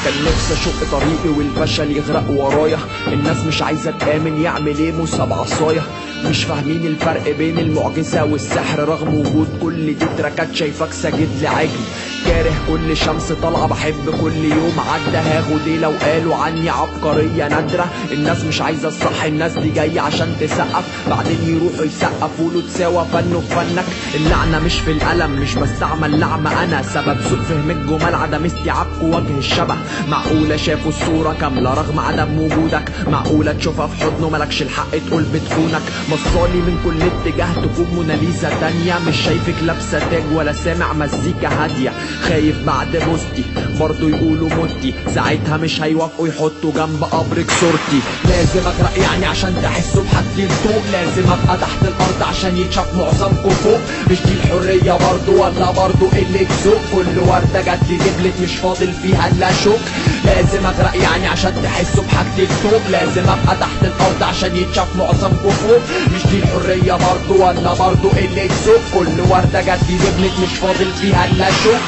كان نفسي اشق طريقي والفشل يغرق ورايا. الناس مش عايزه تامن، يعمل ايه موسى بعصايا؟ مش فاهمين الفرق بين المعجزه والسحر، رغم وجود كل دي تراكات شايفاك ساجد لعجل. كاره كل شمس طالعه، بحب كل يوم عدى. هاخد ايه لو قالوا عني عبقريه نادره؟ الناس مش عايزه الصح، الناس دي جايه عشان تسقف، بعدين يروحوا يسقفوا له تساوى فنه بفنك. اللعنه مش في القلم، مش بستعمل لعمه، انا سبب سوء فهم الجمال، عدم استيعاب وجه الشبه. معقوله شافوا الصوره كامله رغم عدم وجودك؟ معقوله تشوفها في حضنه ملكش الحق تقول بتخونك؟ بصالي من كل اتجاه تكون موناليزا تانيه، مش شايفك لابسه تاج ولا سامع مزيكا هاديه. خايف بعد بوستي برضو يقولوا متي، ساعتها مش هيوافقوا يحطوا جنب قبرك صورتي. لازم اغرق يعني عشان تحسوا بحاجتي الفوق، لازم ابقى تحت الارض عشان يتشاف معظمكم فوق. مش دي الحريه برضو ولا برضو قله ذوق؟ كل ورده جات لي دبلت مش فاضل فيها الا شوك. لازم اغرق يعني عشان تحسوا بحاجتي الفوق، لازم ابقى تحت الارض عشان يتشاف معظمكم فوق. مش دي الحريه برضو ولا برضو قله ذوق؟ كل ورده جات لي دبلت مش فاضل فيها الا شوك.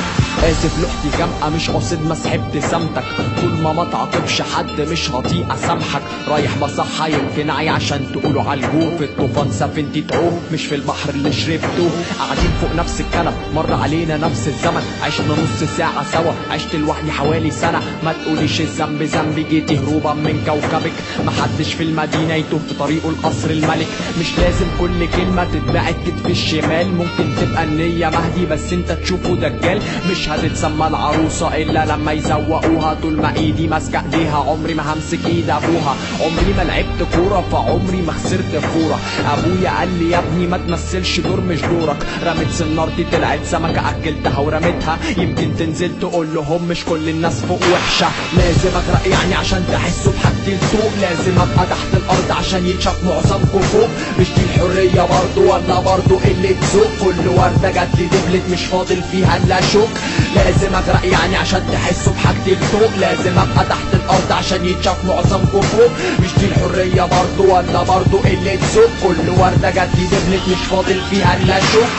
اسف لوحدي جامقه مش قاصد مسح ابتسامتك، طول ما تعاقبش حد مش هطيق اسامحك. رايح بصحى يمكن عي عشان تقولوا عالجوه، في الطوفان سفينتي تعوم مش في البحر اللي شربته. قاعدين فوق نفس الكنب مر علينا نفس الزمن، عشنا نص ساعه سوا، عشت لوحدي حوالي سنه. ما تقوليش الذنب ذنبي، جيتي هروبا من كوكبك. محدش في المدينه يتوه في طريقه القصر الملك، مش لازم كل كلمه تتبعت كتف الشمال. ممكن تبقى النيه مهدي بس انت تشوفه دجال. مش هتتسمى العروسة إلا لما يزوقوها، طول ما إيدي ماسكة إيديها عمري ما همسك إيد أبوها. عمري ما لعبت كورة فعمري ما خسرت فورة. أبويا قال لي يا ابني ما تمثلش دور مش دورك. رميت سنارتي طلعت سمكة أكلتها ورميتها، يمكن تنزل تقول لهم مش كل الناس فوق وحشة. لازم أغرق يعني عشان تحسوا بحاجتي الفوق، لازم أبقى تحت الأرض عشان يتشاف معظمكم فوق. مش دي الحرية برضو ولا برضو قلة ذوق؟ كل وردة جات لي دبلت مش فاضل فيها إلا شوك. لازم اغرق يعني عشان تحسوا بحاجتي الفوق، لازم ابقى تحت الارض عشان يتشاف معظمكم فوق. مش دي الحريه برضو ولا برضو قله ذوق؟ كل ورده جات لي دبلت مش فاضل فيها الا شوك.